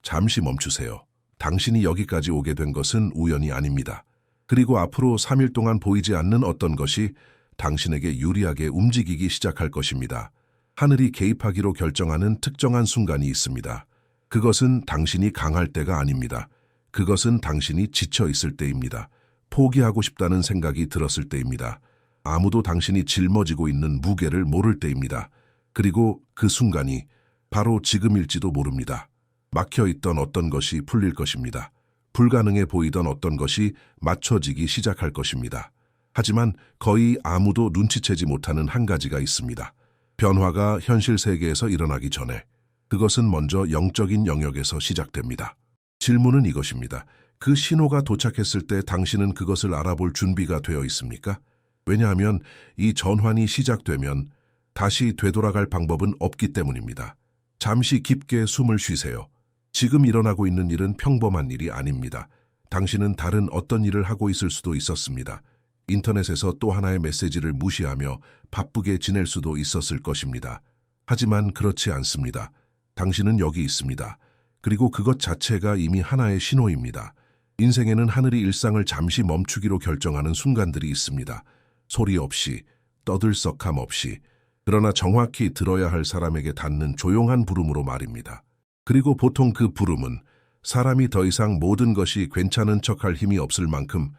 잠시 멈추세요. 당신이 여기까지 오게 된 것은 우연이 아닙니다. 그리고 앞으로 3일 동안 보이지 않는 어떤 것이 당신에게 유리하게 움직이기 시작할 것입니다. 하늘이 개입하기로 결정하는 특정한 순간이 있습니다. 그것은 당신이 강할 때가 아닙니다. 그것은 당신이 지쳐 있을 때입니다. 포기하고 싶다는 생각이 들었을 때입니다. 아무도 당신이 짊어지고 있는 무게를 모를 때입니다. 그리고 그 순간이 바로 지금일지도 모릅니다. 막혀있던 어떤 것이 풀릴 것입니다. 불가능해 보이던 어떤 것이 맞춰지기 시작할 것입니다. 하지만 거의 아무도 눈치채지 못하는 한 가지가 있습니다. 변화가 현실 세계에서 일어나기 전에 그것은 먼저 영적인 영역에서 시작됩니다. 질문은 이것입니다. 그 신호가 도착했을 때 당신은 그것을 알아볼 준비가 되어 있습니까? 왜냐하면 이 전환이 시작되면 다시 되돌아갈 방법은 없기 때문입니다. 잠시 깊게 숨을 쉬세요. 지금 일어나고 있는 일은 평범한 일이 아닙니다. 당신은 다른 어떤 일을 하고 있을 수도 있었습니다. 인터넷에서 또 하나의 메시지를 무시하며 바쁘게 지낼 수도 있었을 것입니다. 하지만 그렇지 않습니다. 당신은 여기 있습니다. 그리고 그것 자체가 이미 하나의 신호입니다. 인생에는 하늘이 일상을 잠시 멈추기로 결정하는 순간들이 있습니다. 소리 없이, 떠들썩함 없이, 그러나 정확히 들어야 할 사람에게 닿는 조용한 부름으로 말입니다. 그리고 보통 그 부름은 사람이 더 이상 모든 것이 괜찮은 척할 힘이 없을 만큼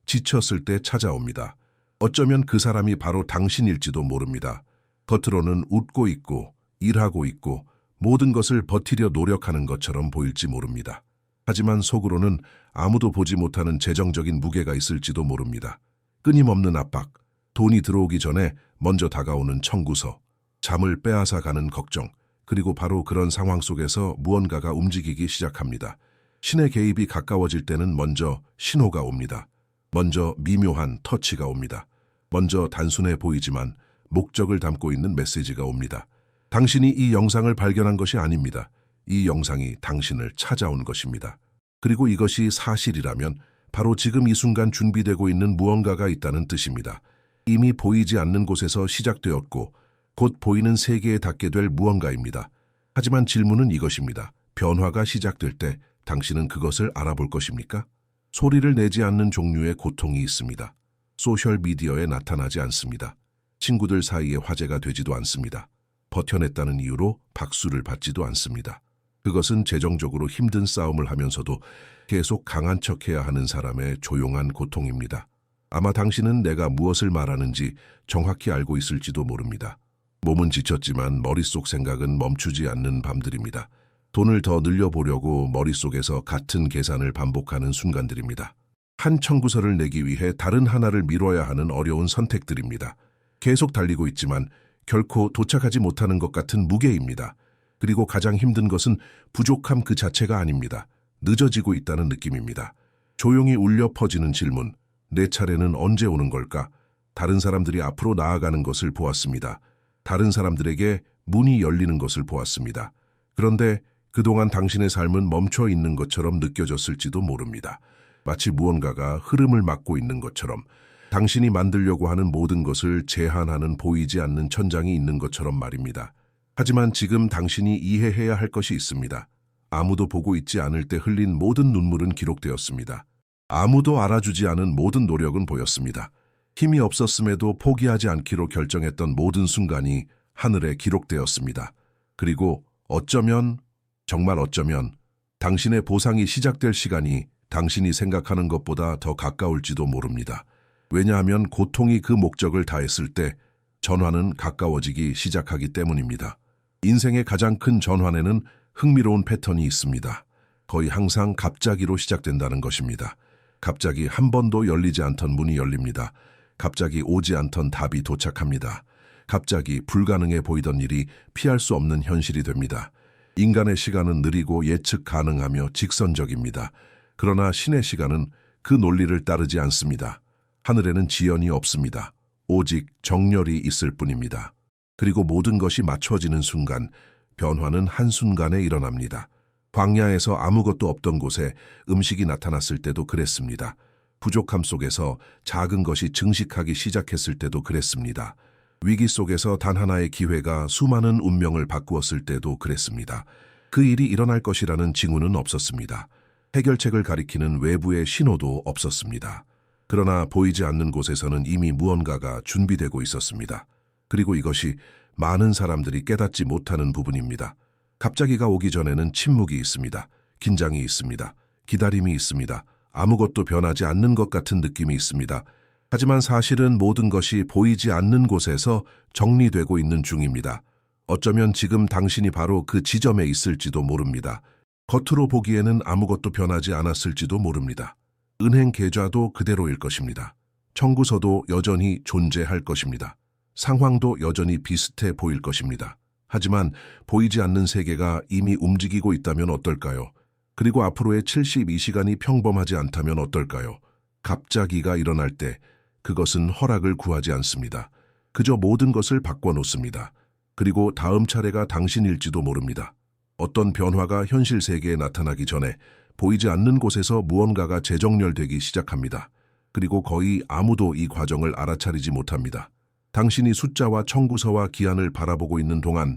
지쳤을 때 찾아옵니다. 어쩌면 그 사람이 바로 당신일지도 모릅니다. 겉으로는 웃고 있고 일하고 있고 모든 것을 버티려 노력하는 것처럼 보일지 모릅니다. 하지만 속으로는 아무도 보지 못하는 재정적인 무게가 있을지도 모릅니다. 끊임없는 압박, 돈이 들어오기 전에 먼저 다가오는 청구서, 잠을 빼앗아 가는 걱정, 그리고 바로 그런 상황 속에서 무언가가 움직이기 시작합니다. 신의 개입이 가까워질 때는 먼저 신호가 옵니다. 먼저 미묘한 터치가 옵니다. 먼저 단순해 보이지만 목적을 담고 있는 메시지가 옵니다. 당신이 이 영상을 발견한 것이 아닙니다. 이 영상이 당신을 찾아온 것입니다. 그리고 이것이 사실이라면 바로 지금 이 순간 준비되고 있는 무언가가 있다는 뜻입니다. 이미 보이지 않는 곳에서 시작되었고 곧 보이는 세계에 닿게 될 무언가입니다. 하지만 질문은 이것입니다. 변화가 시작될 때 당신은 그것을 알아볼 것입니까? 소리를 내지 않는 종류의 고통이 있습니다. 소셜미디어에 나타나지 않습니다. 친구들 사이에 화제가 되지도 않습니다. 버텨냈다는 이유로 박수를 받지도 않습니다. 그것은 재정적으로 힘든 싸움을 하면서도 계속 강한 척해야 하는 사람의 조용한 고통입니다. 아마 당신은 내가 무엇을 말하는지 정확히 알고 있을지도 모릅니다. 몸은 지쳤지만 머릿속 생각은 멈추지 않는 밤들입니다. 돈을 더 늘려보려고 머릿속에서 같은 계산을 반복하는 순간들입니다. 한 청구서를 내기 위해 다른 하나를 미뤄야 하는 어려운 선택들입니다. 계속 달리고 있지만 결코 도착하지 못하는 것 같은 무게입니다. 그리고 가장 힘든 것은 부족함 그 자체가 아닙니다. 늦어지고 있다는 느낌입니다. 조용히 울려 퍼지는 질문, 내 차례는 언제 오는 걸까? 다른 사람들이 앞으로 나아가는 것을 보았습니다. 다른 사람들에게 문이 열리는 것을 보았습니다. 그런데 그동안 당신의 삶은 멈춰 있는 것처럼 느껴졌을지도 모릅니다. 마치 무언가가 흐름을 막고 있는 것처럼 당신이 만들려고 하는 모든 것을 제한하는 보이지 않는 천장이 있는 것처럼 말입니다. 하지만 지금 당신이 이해해야 할 것이 있습니다. 아무도 보고 있지 않을 때 흘린 모든 눈물은 기록되었습니다. 아무도 알아주지 않은 모든 노력은 보였습니다. 힘이 없었음에도 포기하지 않기로 결정했던 모든 순간이 하늘에 기록되었습니다. 그리고 어쩌면, 정말 어쩌면 당신의 보상이 시작될 시간이 당신이 생각하는 것보다 더 가까울지도 모릅니다. 왜냐하면 고통이 그 목적을 다했을 때 전환은 가까워지기 시작하기 때문입니다. 인생의 가장 큰 전환에는 흥미로운 패턴이 있습니다. 거의 항상 갑자기로 시작된다는 것입니다. 갑자기 한 번도 열리지 않던 문이 열립니다. 갑자기 오지 않던 답이 도착합니다. 갑자기 불가능해 보이던 일이 피할 수 없는 현실이 됩니다. 인간의 시간은 느리고 예측 가능하며 직선적입니다. 그러나 신의 시간은 그 논리를 따르지 않습니다. 하늘에는 지연이 없습니다. 오직 정렬이 있을 뿐입니다. 그리고 모든 것이 맞춰지는 순간, 변화는 한순간에 일어납니다. 광야에서 아무것도 없던 곳에 음식이 나타났을 때도 그랬습니다. 부족함 속에서 작은 것이 증식하기 시작했을 때도 그랬습니다. 위기 속에서 단 하나의 기회가 수많은 운명을 바꾸었을 때도 그랬습니다. 그 일이 일어날 것이라는 징후는 없었습니다. 해결책을 가리키는 외부의 신호도 없었습니다. 그러나 보이지 않는 곳에서는 이미 무언가가 준비되고 있었습니다. 그리고 이것이 많은 사람들이 깨닫지 못하는 부분입니다. 갑자기가 오기 전에는 침묵이 있습니다. 긴장이 있습니다. 기다림이 있습니다. 아무것도 변하지 않는 것 같은 느낌이 있습니다. 하지만 사실은 모든 것이 보이지 않는 곳에서 정리되고 있는 중입니다. 어쩌면 지금 당신이 바로 그 지점에 있을지도 모릅니다. 겉으로 보기에는 아무것도 변하지 않았을지도 모릅니다. 은행 계좌도 그대로일 것입니다. 청구서도 여전히 존재할 것입니다. 상황도 여전히 비슷해 보일 것입니다. 하지만 보이지 않는 세계가 이미 움직이고 있다면 어떨까요? 그리고 앞으로의 72시간이 평범하지 않다면 어떨까요? 갑자기가 일어날 때 그것은 허락을 구하지 않습니다. 그저 모든 것을 바꿔놓습니다. 그리고 다음 차례가 당신일지도 모릅니다. 어떤 변화가 현실 세계에 나타나기 전에 보이지 않는 곳에서 무언가가 재정렬되기 시작합니다. 그리고 거의 아무도 이 과정을 알아차리지 못합니다. 당신이 숫자와 청구서와 기한을 바라보고 있는 동안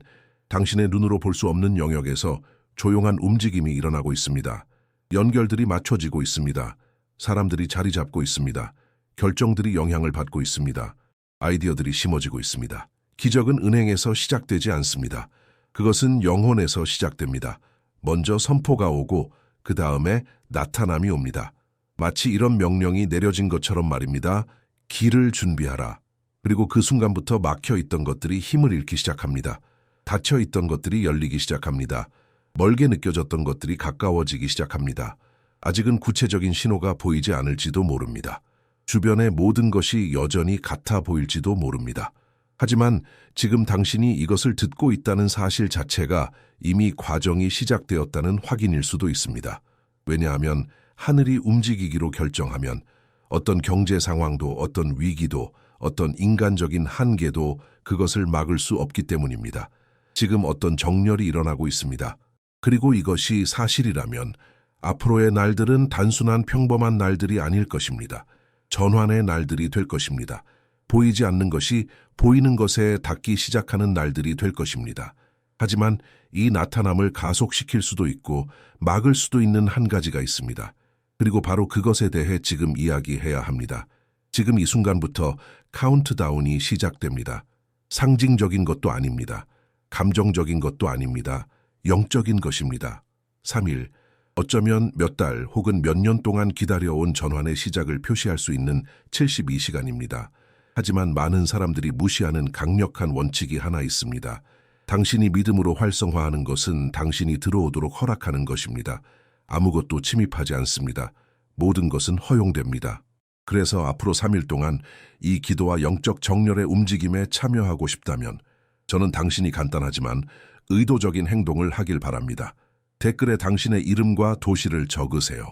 당신의 눈으로 볼 수 없는 영역에서 조용한 움직임이 일어나고 있습니다. 연결들이 맞춰지고 있습니다. 사람들이 자리 잡고 있습니다. 결정들이 영향을 받고 있습니다. 아이디어들이 심어지고 있습니다. 기적은 은행에서 시작되지 않습니다. 그것은 영혼에서 시작됩니다. 먼저 선포가 오고 그 다음에 나타남이 옵니다. 마치 이런 명령이 내려진 것처럼 말입니다. 길을 준비하라. 그리고 그 순간부터 막혀 있던 것들이 힘을 잃기 시작합니다. 닫혀 있던 것들이 열리기 시작합니다. 멀게 느껴졌던 것들이 가까워지기 시작합니다. 아직은 구체적인 신호가 보이지 않을지도 모릅니다. 주변의 모든 것이 여전히 같아 보일지도 모릅니다. 하지만 지금 당신이 이것을 듣고 있다는 사실 자체가 이미 과정이 시작되었다는 확인일 수도 있습니다. 왜냐하면 하늘이 움직이기로 결정하면 어떤 경제 상황도 어떤 위기도 어떤 인간적인 한계도 그것을 막을 수 없기 때문입니다. 지금 어떤 정렬이 일어나고 있습니다. 그리고 이것이 사실이라면 앞으로의 날들은 단순한 평범한 날들이 아닐 것입니다. 전환의 날들이 될 것입니다. 보이지 않는 것이 보이는 것에 닿기 시작하는 날들이 될 것입니다. 하지만 이 나타남을 가속시킬 수도 있고 막을 수도 있는 한 가지가 있습니다. 그리고 바로 그것에 대해 지금 이야기해야 합니다. 지금 이 순간부터 카운트다운이 시작됩니다. 상징적인 것도 아닙니다. 감정적인 것도 아닙니다. 영적인 것입니다. 3일, 어쩌면 몇 달 혹은 몇 년 동안 기다려온 전환의 시작을 표시할 수 있는 72시간입니다. 하지만 많은 사람들이 무시하는 강력한 원칙이 하나 있습니다. 당신이 믿음으로 활성화하는 것은 당신이 들어오도록 허락하는 것입니다. 아무것도 침입하지 않습니다. 모든 것은 허용됩니다. 그래서 앞으로 3일 동안 이 기도와 영적 정렬의 움직임에 참여하고 싶다면 저는 당신이 간단하지만 의도적인 행동을 하길 바랍니다. 댓글에 당신의 이름과 도시를 적으세요.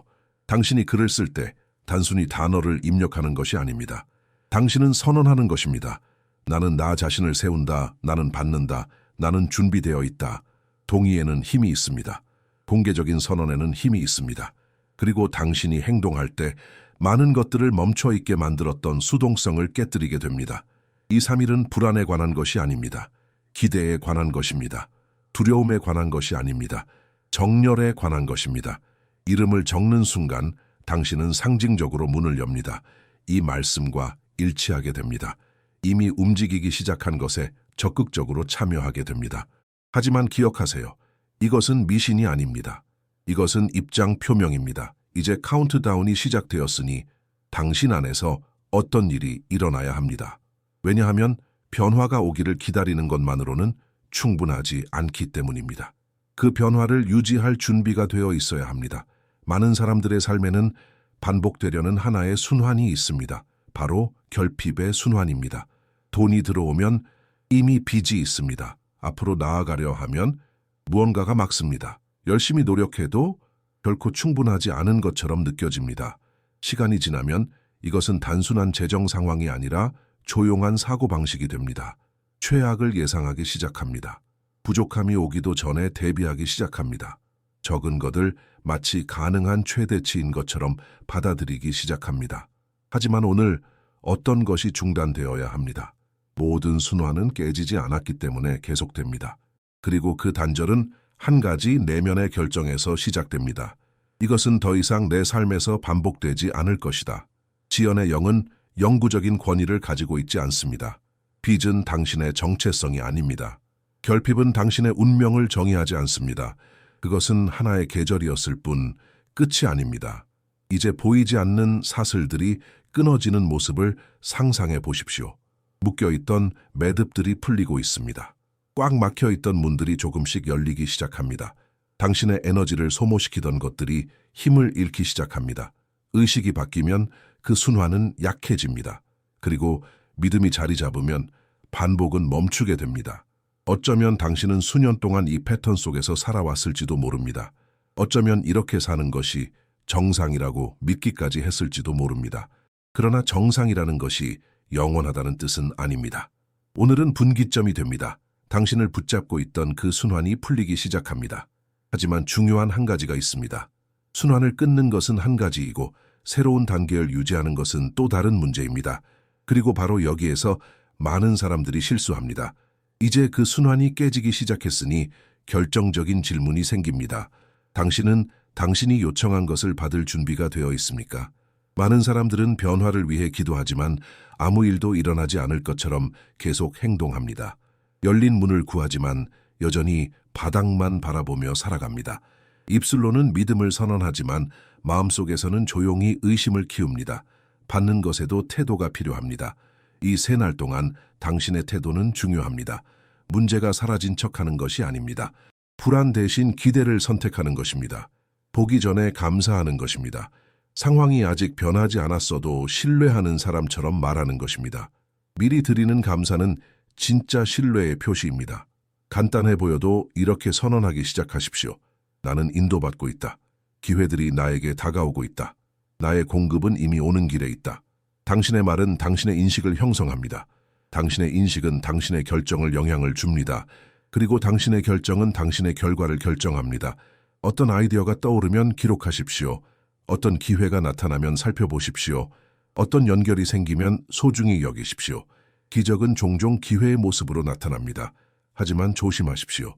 당신이 글을 쓸 때 단순히 단어를 입력하는 것이 아닙니다. 당신은 선언하는 것입니다. 나는 나 자신을 세운다. 나는 받는다. 나는 준비되어 있다. 동의에는 힘이 있습니다. 공개적인 선언에는 힘이 있습니다. 그리고 당신이 행동할 때 많은 것들을 멈춰 있게 만들었던 수동성을 깨뜨리게 됩니다. 이 3일은 불안에 관한 것이 아닙니다. 기대에 관한 것입니다. 두려움에 관한 것이 아닙니다. 정렬에 관한 것입니다. 이름을 적는 순간 당신은 상징적으로 문을 엽니다. 이 말씀과 일치하게 됩니다. 이미 움직이기 시작한 것에 적극적으로 참여하게 됩니다. 하지만 기억하세요. 이것은 미신이 아닙니다. 이것은 입장 표명입니다. 이제 카운트다운이 시작되었으니 당신 안에서 어떤 일이 일어나야 합니다. 왜냐하면 변화가 오기를 기다리는 것만으로는 충분하지 않기 때문입니다. 그 변화를 유지할 준비가 되어 있어야 합니다. 많은 사람들의 삶에는 반복되려는 하나의 순환이 있습니다. 바로 결핍의 순환입니다. 돈이 들어오면 이미 빚이 있습니다. 앞으로 나아가려 하면 무언가가 막습니다. 열심히 노력해도 결코 충분하지 않은 것처럼 느껴집니다. 시간이 지나면 이것은 단순한 재정 상황이 아니라 조용한 사고방식이 됩니다. 최악을 예상하기 시작합니다. 부족함이 오기도 전에 대비하기 시작합니다. 적은 것을 마치 가능한 최대치인 것처럼 받아들이기 시작합니다. 하지만 오늘 어떤 것이 중단되어야 합니다. 모든 순환은 깨지지 않았기 때문에 계속됩니다. 그리고 그 단절은 한 가지 내면의 결정에서 시작됩니다. 이것은 더 이상 내 삶에서 반복되지 않을 것이다. 지연의 영은 영구적인 권위를 가지고 있지 않습니다. 빚은 당신의 정체성이 아닙니다. 결핍은 당신의 운명을 정의하지 않습니다. 그것은 하나의 계절이었을 뿐 끝이 아닙니다. 이제 보이지 않는 사슬들이 끊어지는 모습을 상상해 보십시오. 묶여있던 매듭들이 풀리고 있습니다. 꽉 막혀있던 문들이 조금씩 열리기 시작합니다. 당신의 에너지를 소모시키던 것들이 힘을 잃기 시작합니다. 의식이 바뀌면 그 순환은 약해집니다. 그리고 믿음이 자리 잡으면 반복은 멈추게 됩니다. 어쩌면 당신은 수년 동안 이 패턴 속에서 살아왔을지도 모릅니다. 어쩌면 이렇게 사는 것이 정상이라고 믿기까지 했을지도 모릅니다. 그러나 정상이라는 것이 영원하다는 뜻은 아닙니다. 오늘은 분기점이 됩니다. 당신을 붙잡고 있던 그 순환이 풀리기 시작합니다. 하지만 중요한 한 가지가 있습니다. 순환을 끊는 것은 한 가지이고 새로운 단계를 유지하는 것은 또 다른 문제입니다. 그리고 바로 여기에서 많은 사람들이 실수합니다. 이제 그 순환이 깨지기 시작했으니 결정적인 질문이 생깁니다. 당신은 당신이 요청한 것을 받을 준비가 되어 있습니까? 많은 사람들은 변화를 위해 기도하지만 아무 일도 일어나지 않을 것처럼 계속 행동합니다. 열린 문을 구하지만 여전히 바닥만 바라보며 살아갑니다. 입술로는 믿음을 선언하지만 마음속에서는 조용히 의심을 키웁니다. 받는 것에도 태도가 필요합니다. 이 세 날 동안 당신의 태도는 중요합니다. 문제가 사라진 척하는 것이 아닙니다. 불안 대신 기대를 선택하는 것입니다. 보기 전에 감사하는 것입니다. 상황이 아직 변하지 않았어도 신뢰하는 사람처럼 말하는 것입니다. 미리 드리는 감사는 진짜 신뢰의 표시입니다. 간단해 보여도 이렇게 선언하기 시작하십시오. 나는 인도받고 있다. 기회들이 나에게 다가오고 있다. 나의 공급은 이미 오는 길에 있다. 당신의 말은 당신의 인식을 형성합니다. 당신의 인식은 당신의 결정을 영향을 줍니다. 그리고 당신의 결정은 당신의 결과를 결정합니다. 어떤 아이디어가 떠오르면 기록하십시오. 어떤 기회가 나타나면 살펴보십시오. 어떤 연결이 생기면 소중히 여기십시오. 기적은 종종 기회의 모습으로 나타납니다. 하지만 조심하십시오.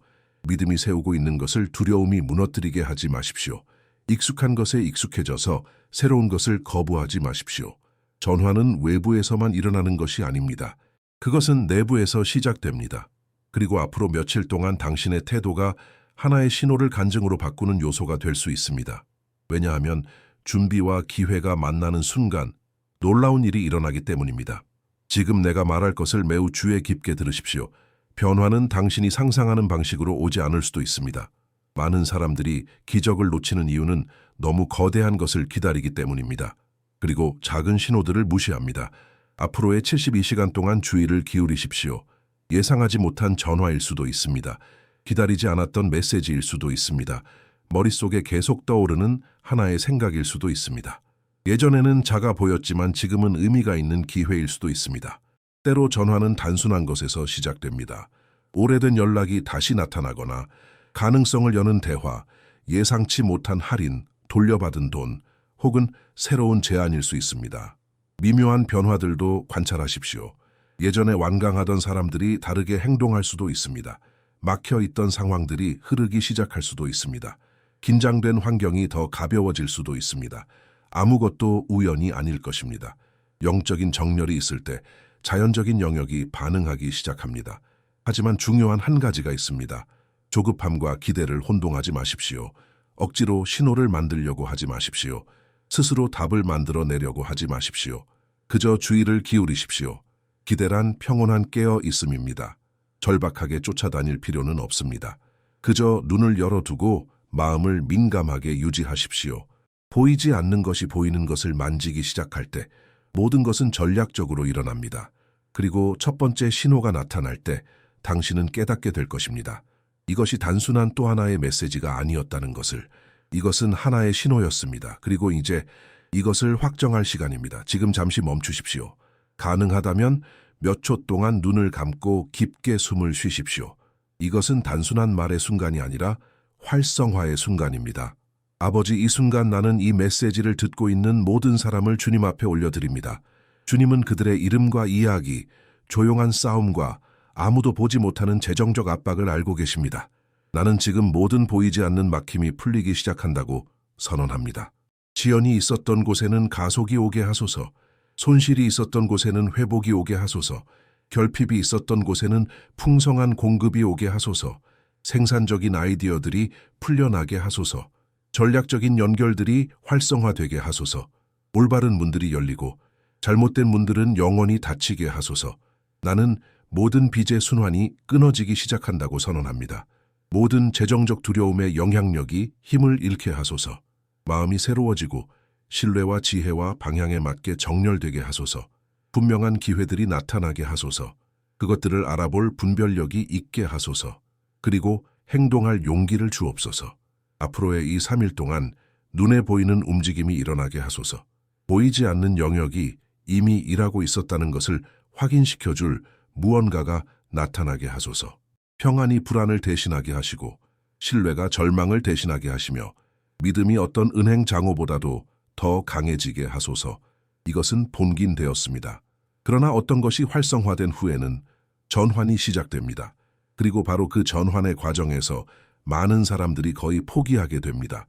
믿음이 세우고 있는 것을 두려움이 무너뜨리게 하지 마십시오. 익숙한 것에 익숙해져서 새로운 것을 거부하지 마십시오. 전환은 외부에서만 일어나는 것이 아닙니다. 그것은 내부에서 시작됩니다. 그리고 앞으로 며칠 동안 당신의 태도가 하나의 신호를 간증으로 바꾸는 요소가 될 수 있습니다. 왜냐하면 준비와 기회가 만나는 순간 놀라운 일이 일어나기 때문입니다. 지금 내가 말할 것을 매우 주의 깊게 들으십시오. 변화는 당신이 상상하는 방식으로 오지 않을 수도 있습니다. 많은 사람들이 기적을 놓치는 이유는 너무 거대한 것을 기다리기 때문입니다. 그리고 작은 신호들을 무시합니다. 앞으로의 72시간 동안 주의를 기울이십시오. 예상하지 못한 전화일 수도 있습니다. 기다리지 않았던 메시지일 수도 있습니다. 머릿속에 계속 떠오르는 하나의 생각일 수도 있습니다. 예전에는 작아 보였지만 지금은 의미가 있는 기회일 수도 있습니다. 때로 전화는 단순한 것에서 시작됩니다. 오래된 연락이 다시 나타나거나 가능성을 여는 대화, 예상치 못한 할인, 돌려받은 돈, 혹은 새로운 제안일 수 있습니다. 미묘한 변화들도 관찰하십시오. 예전에 완강하던 사람들이 다르게 행동할 수도 있습니다. 막혀있던 상황들이 흐르기 시작할 수도 있습니다. 긴장된 환경이 더 가벼워질 수도 있습니다. 아무것도 우연이 아닐 것입니다. 영적인 정렬이 있을 때 자연적인 영역이 반응하기 시작합니다. 하지만 중요한 한 가지가 있습니다. 조급함과 기대를 혼동하지 마십시오. 억지로 신호를 만들려고 하지 마십시오. 스스로 답을 만들어내려고 하지 마십시오. 그저 주의를 기울이십시오. 기대란 평온한 깨어 있음입니다. 절박하게 쫓아다닐 필요는 없습니다. 그저 눈을 열어두고 마음을 민감하게 유지하십시오. 보이지 않는 것이 보이는 것을 만지기 시작할 때 모든 것은 전략적으로 일어납니다. 그리고 첫 번째 신호가 나타날 때 당신은 깨닫게 될 것입니다. 이것이 단순한 또 하나의 메시지가 아니었다는 것을. 이것은 하나의 신호였습니다. 그리고 이제 이것을 확정할 시간입니다. 지금 잠시 멈추십시오. 가능하다면 몇 초 동안 눈을 감고 깊게 숨을 쉬십시오. 이것은 단순한 말의 순간이 아니라 활성화의 순간입니다. 아버지, 이 순간 나는 이 메시지를 듣고 있는 모든 사람을 주님 앞에 올려드립니다. 주님은 그들의 이름과 이야기, 조용한 싸움과 아무도 보지 못하는 재정적 압박을 알고 계십니다. 나는 지금 모든 보이지 않는 막힘이 풀리기 시작한다고 선언합니다. 지연이 있었던 곳에는 가속이 오게 하소서, 손실이 있었던 곳에는 회복이 오게 하소서, 결핍이 있었던 곳에는 풍성한 공급이 오게 하소서, 생산적인 아이디어들이 풀려나게 하소서, 전략적인 연결들이 활성화되게 하소서, 올바른 문들이 열리고 잘못된 문들은 영원히 닫히게 하소서. 나는 모든 빚의 순환이 끊어지기 시작한다고 선언합니다. 모든 재정적 두려움의 영향력이 힘을 잃게 하소서. 마음이 새로워지고 신뢰와 지혜와 방향에 맞게 정렬되게 하소서. 분명한 기회들이 나타나게 하소서. 그것들을 알아볼 분별력이 있게 하소서. 그리고 행동할 용기를 주옵소서. 앞으로의 이 3일 동안 눈에 보이는 움직임이 일어나게 하소서. 보이지 않는 영역이 이미 일하고 있었다는 것을 확인시켜줄 무언가가 나타나게 하소서. 평안이 불안을 대신하게 하시고 신뢰가 절망을 대신하게 하시며 믿음이 어떤 은행 장호보다도 더 강해지게 하소서. 이것은 본긴되었습니다. 그러나 어떤 것이 활성화된 후에는 전환이 시작됩니다. 그리고 바로 그 전환의 과정에서 많은 사람들이 거의 포기하게 됩니다.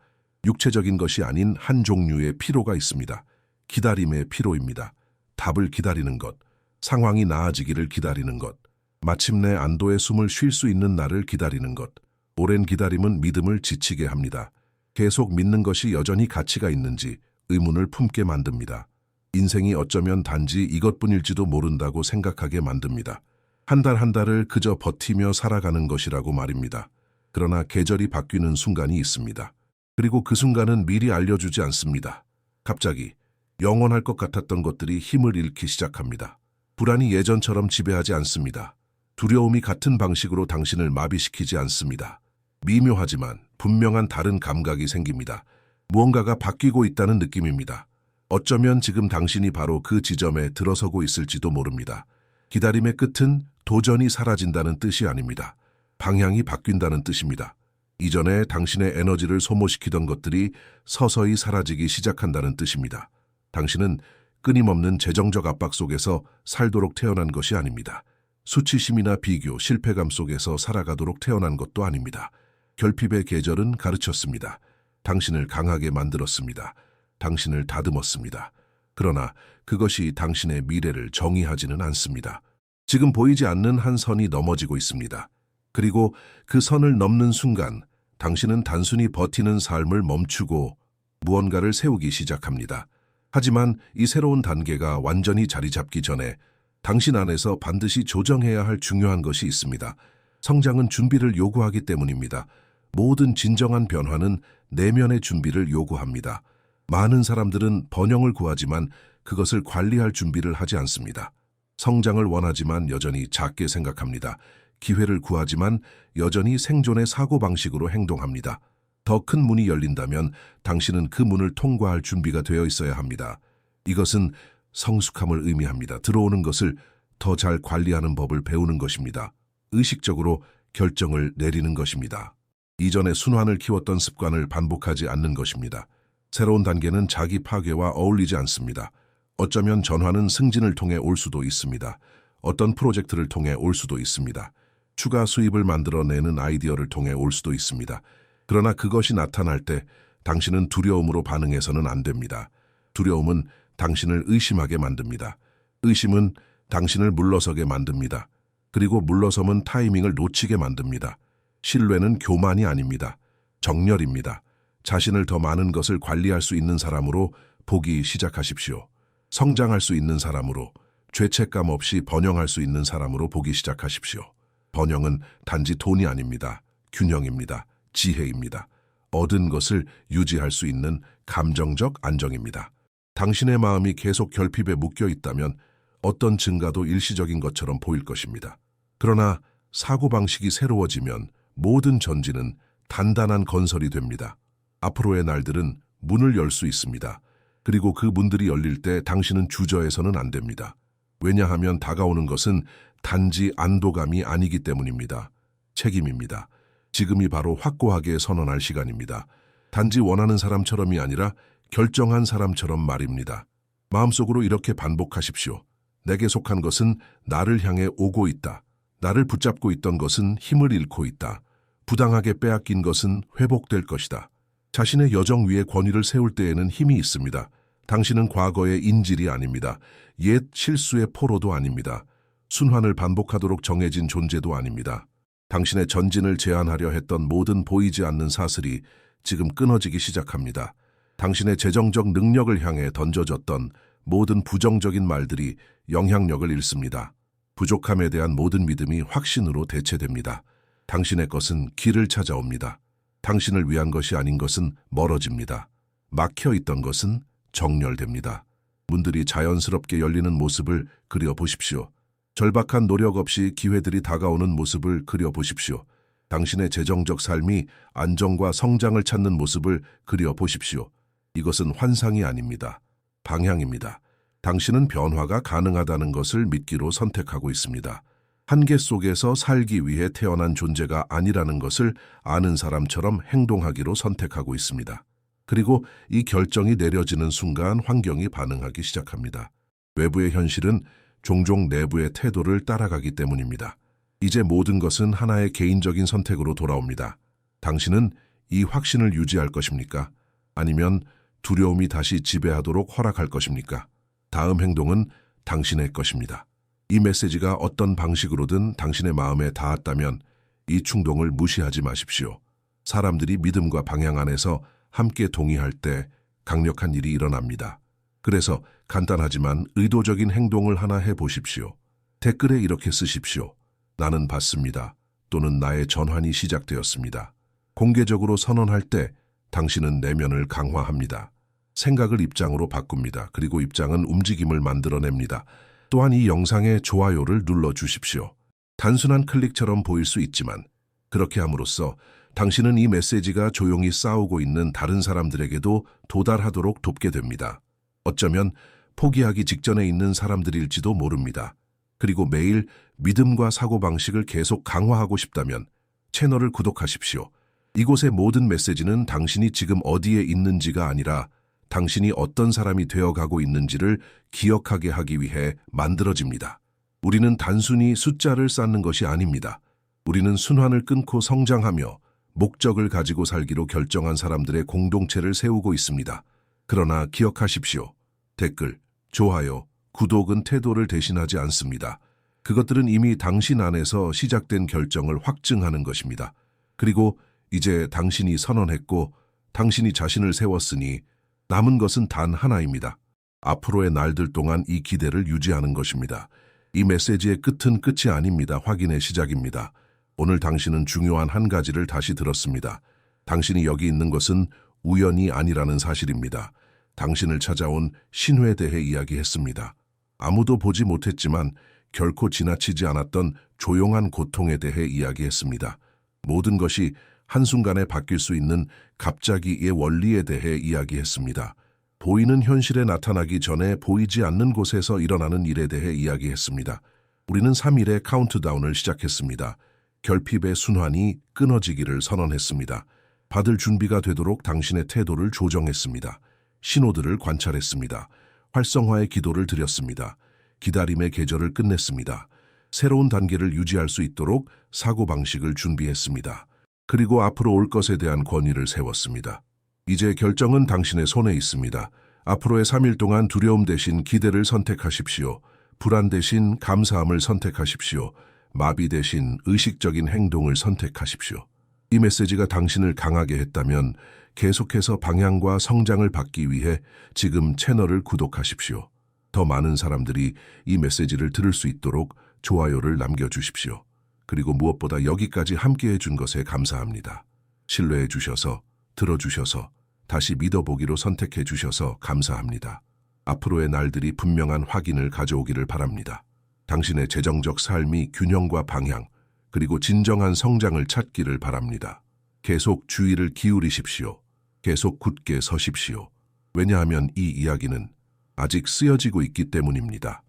육체적인 것이 아닌 한 종류의 피로가 있습니다. 기다림의 피로입니다. 답을 기다리는 것, 상황이 나아지기를 기다리는 것, 마침내 안도의 숨을 쉴 수 있는 날을 기다리는 것. 오랜 기다림은 믿음을 지치게 합니다. 계속 믿는 것이 여전히 가치가 있는지 의문을 품게 만듭니다. 인생이 어쩌면 단지 이것뿐일지도 모른다고 생각하게 만듭니다. 한 달 한 달을 그저 버티며 살아가는 것이라고 말입니다. 그러나 계절이 바뀌는 순간이 있습니다. 그리고 그 순간은 미리 알려주지 않습니다. 갑자기 영원할 것 같았던 것들이 힘을 잃기 시작합니다. 불안이 예전처럼 지배하지 않습니다. 두려움이 같은 방식으로 당신을 마비시키지 않습니다. 미묘하지만 분명한 다른 감각이 생깁니다. 무언가가 바뀌고 있다는 느낌입니다. 어쩌면 지금 당신이 바로 그 지점에 들어서고 있을지도 모릅니다. 기다림의 끝은 도전이 사라진다는 뜻이 아닙니다. 방향이 바뀐다는 뜻입니다. 이전에 당신의 에너지를 소모시키던 것들이 서서히 사라지기 시작한다는 뜻입니다. 당신은 끊임없는 재정적 압박 속에서 살도록 태어난 것이 아닙니다. 수치심이나 비교, 실패감 속에서 살아가도록 태어난 것도 아닙니다. 결핍의 계절은 가르쳤습니다. 당신을 강하게 만들었습니다. 당신을 다듬었습니다. 그러나 그것이 당신의 미래를 정의하지는 않습니다. 지금 보이지 않는 한 선이 넘어지고 있습니다. 그리고 그 선을 넘는 순간 당신은 단순히 버티는 삶을 멈추고 무언가를 세우기 시작합니다. 하지만 이 새로운 단계가 완전히 자리 잡기 전에 당신 안에서 반드시 조정해야 할 중요한 것이 있습니다. 성장은 준비를 요구하기 때문입니다. 모든 진정한 변화는 내면의 준비를 요구합니다. 많은 사람들은 번영을 구하지만 그것을 관리할 준비를 하지 않습니다. 성장을 원하지만 여전히 작게 생각합니다. 기회를 구하지만 여전히 생존의 사고방식으로 행동합니다. 더 큰 문이 열린다면 당신은 그 문을 통과할 준비가 되어 있어야 합니다. 이것은 성숙함을 의미합니다. 들어오는 것을 더 잘 관리하는 법을 배우는 것입니다. 의식적으로 결정을 내리는 것입니다. 이전에 순환을 키웠던 습관을 반복하지 않는 것입니다. 새로운 단계는 자기 파괴와 어울리지 않습니다. 어쩌면 전환은 승진을 통해 올 수도 있습니다. 어떤 프로젝트를 통해 올 수도 있습니다. 추가 수입을 만들어내는 아이디어를 통해 올 수도 있습니다. 그러나 그것이 나타날 때 당신은 두려움으로 반응해서는 안 됩니다. 두려움은 당신을 의심하게 만듭니다. 의심은 당신을 물러서게 만듭니다. 그리고 물러섬은 타이밍을 놓치게 만듭니다. 신뢰는 교만이 아닙니다. 정렬입니다. 자신을 더 많은 것을 관리할 수 있는 사람으로 보기 시작하십시오. 성장할 수 있는 사람으로, 죄책감 없이 번영할 수 있는 사람으로 보기 시작하십시오. 번영은 단지 돈이 아닙니다. 균형입니다. 지혜입니다. 얻은 것을 유지할 수 있는 감정적 안정입니다. 당신의 마음이 계속 결핍에 묶여 있다면 어떤 증가도 일시적인 것처럼 보일 것입니다. 그러나 사고방식이 새로워지면 모든 전진은 단단한 건설이 됩니다. 앞으로의 날들은 문을 열 수 있습니다. 그리고 그 문들이 열릴 때 당신은 주저해서는 안 됩니다. 왜냐하면 다가오는 것은 단지 안도감이 아니기 때문입니다. 책임입니다. 지금이 바로 확고하게 선언할 시간입니다. 단지 원하는 사람처럼이 아니라 결정한 사람처럼 말입니다. 마음속으로 이렇게 반복하십시오. 내게 속한 것은 나를 향해 오고 있다. 나를 붙잡고 있던 것은 힘을 잃고 있다. 부당하게 빼앗긴 것은 회복될 것이다. 자신의 여정 위에 권위를 세울 때에는 힘이 있습니다. 당신은 과거의 인질이 아닙니다. 옛 실수의 포로도 아닙니다. 순환을 반복하도록 정해진 존재도 아닙니다. 당신의 전진을 제한하려 했던 모든 보이지 않는 사슬이 지금 끊어지기 시작합니다. 당신의 재정적 능력을 향해 던져졌던 모든 부정적인 말들이 영향력을 잃습니다. 부족함에 대한 모든 믿음이 확신으로 대체됩니다. 당신의 것은 길을 찾아옵니다. 당신을 위한 것이 아닌 것은 멀어집니다. 막혀있던 것은 정렬됩니다. 문들이 자연스럽게 열리는 모습을 그려보십시오. 절박한 노력 없이 기회들이 다가오는 모습을 그려보십시오. 당신의 재정적 삶이 안정과 성장을 찾는 모습을 그려보십시오. 이것은 환상이 아닙니다. 방향입니다. 당신은 변화가 가능하다는 것을 믿기로 선택하고 있습니다. 한계 속에서 살기 위해 태어난 존재가 아니라는 것을 아는 사람처럼 행동하기로 선택하고 있습니다. 그리고 이 결정이 내려지는 순간 환경이 반응하기 시작합니다. 외부의 현실은 종종 내부의 태도를 따라가기 때문입니다. 이제 모든 것은 하나의 개인적인 선택으로 돌아옵니다. 당신은 이 확신을 유지할 것입니까? 아니면 두려움이 다시 지배하도록 허락할 것입니까? 다음 행동은 당신의 것입니다. 이 메시지가 어떤 방식으로든 당신의 마음에 닿았다면 이 충동을 무시하지 마십시오. 사람들이 믿음과 방향 안에서 함께 동의할 때 강력한 일이 일어납니다. 그래서 간단하지만 의도적인 행동을 하나 해보십시오. 댓글에 이렇게 쓰십시오. 나는 받습니다. 또는 나의 전환이 시작되었습니다. 공개적으로 선언할 때 당신은 내면을 강화합니다. 생각을 입장으로 바꿉니다. 그리고 입장은 움직임을 만들어냅니다. 또한 이 영상에 좋아요를 눌러주십시오. 단순한 클릭처럼 보일 수 있지만 그렇게 함으로써 당신은 이 메시지가 조용히 싸우고 있는 다른 사람들에게도 도달하도록 돕게 됩니다. 어쩌면 포기하기 직전에 있는 사람들일지도 모릅니다. 그리고 매일 믿음과 사고방식을 계속 강화하고 싶다면 채널을 구독하십시오. 이곳의 모든 메시지는 당신이 지금 어디에 있는지가 아니라 당신이 어떤 사람이 되어가고 있는지를 기억하게 하기 위해 만들어집니다. 우리는 단순히 숫자를 쌓는 것이 아닙니다. 우리는 순환을 끊고 성장하며 목적을 가지고 살기로 결정한 사람들의 공동체를 세우고 있습니다. 그러나 기억하십시오. 댓글, 좋아요, 구독은 태도를 대신하지 않습니다. 그것들은 이미 당신 안에서 시작된 결정을 확증하는 것입니다. 그리고 이제 당신이 선언했고 당신이 자신을 세웠으니 남은 것은 단 하나입니다. 앞으로의 날들 동안 이 기대를 유지하는 것입니다. 이 메시지의 끝은 끝이 아닙니다. 확인의 시작입니다. 오늘 당신은 중요한 한 가지를 다시 들었습니다. 당신이 여기 있는 것은 우연이 아니라는 사실입니다. 당신을 찾아온 신회에 대해 이야기했습니다. 아무도 보지 못했지만 결코 지나치지 않았던 조용한 고통에 대해 이야기했습니다. 모든 것이 한순간에 바뀔 수 있는 갑자기의 원리에 대해 이야기했습니다. 보이는 현실에 나타나기 전에 보이지 않는 곳에서 일어나는 일에 대해 이야기했습니다. 우리는 3일의 카운트다운을 시작했습니다. 결핍의 순환이 끊어지기를 선언했습니다. 받을 준비가 되도록 당신의 태도를 조정했습니다. 신호들을 관찰했습니다. 활성화의 기도를 드렸습니다. 기다림의 계절을 끝냈습니다. 새로운 단계를 유지할 수 있도록 사고방식을 준비했습니다. 그리고 앞으로 올 것에 대한 권위를 세웠습니다. 이제 결정은 당신의 손에 있습니다. 앞으로의 3일 동안 두려움 대신 기대를 선택하십시오. 불안 대신 감사함을 선택하십시오. 마비 대신 의식적인 행동을 선택하십시오. 이 메시지가 당신을 강하게 했다면 계속해서 방향과 성장을 받기 위해 지금 채널을 구독하십시오. 더 많은 사람들이 이 메시지를 들을 수 있도록 좋아요를 남겨주십시오. 그리고 무엇보다 여기까지 함께해 준 것에 감사합니다. 신뢰해 주셔서, 들어주셔서, 다시 믿어보기로 선택해 주셔서 감사합니다. 앞으로의 날들이 분명한 확인을 가져오기를 바랍니다. 당신의 재정적 삶이 균형과 방향, 그리고 진정한 성장을 찾기를 바랍니다. 계속 주의를 기울이십시오. 계속 굳게 서십시오. 왜냐하면 이 이야기는 아직 쓰여지고 있기 때문입니다.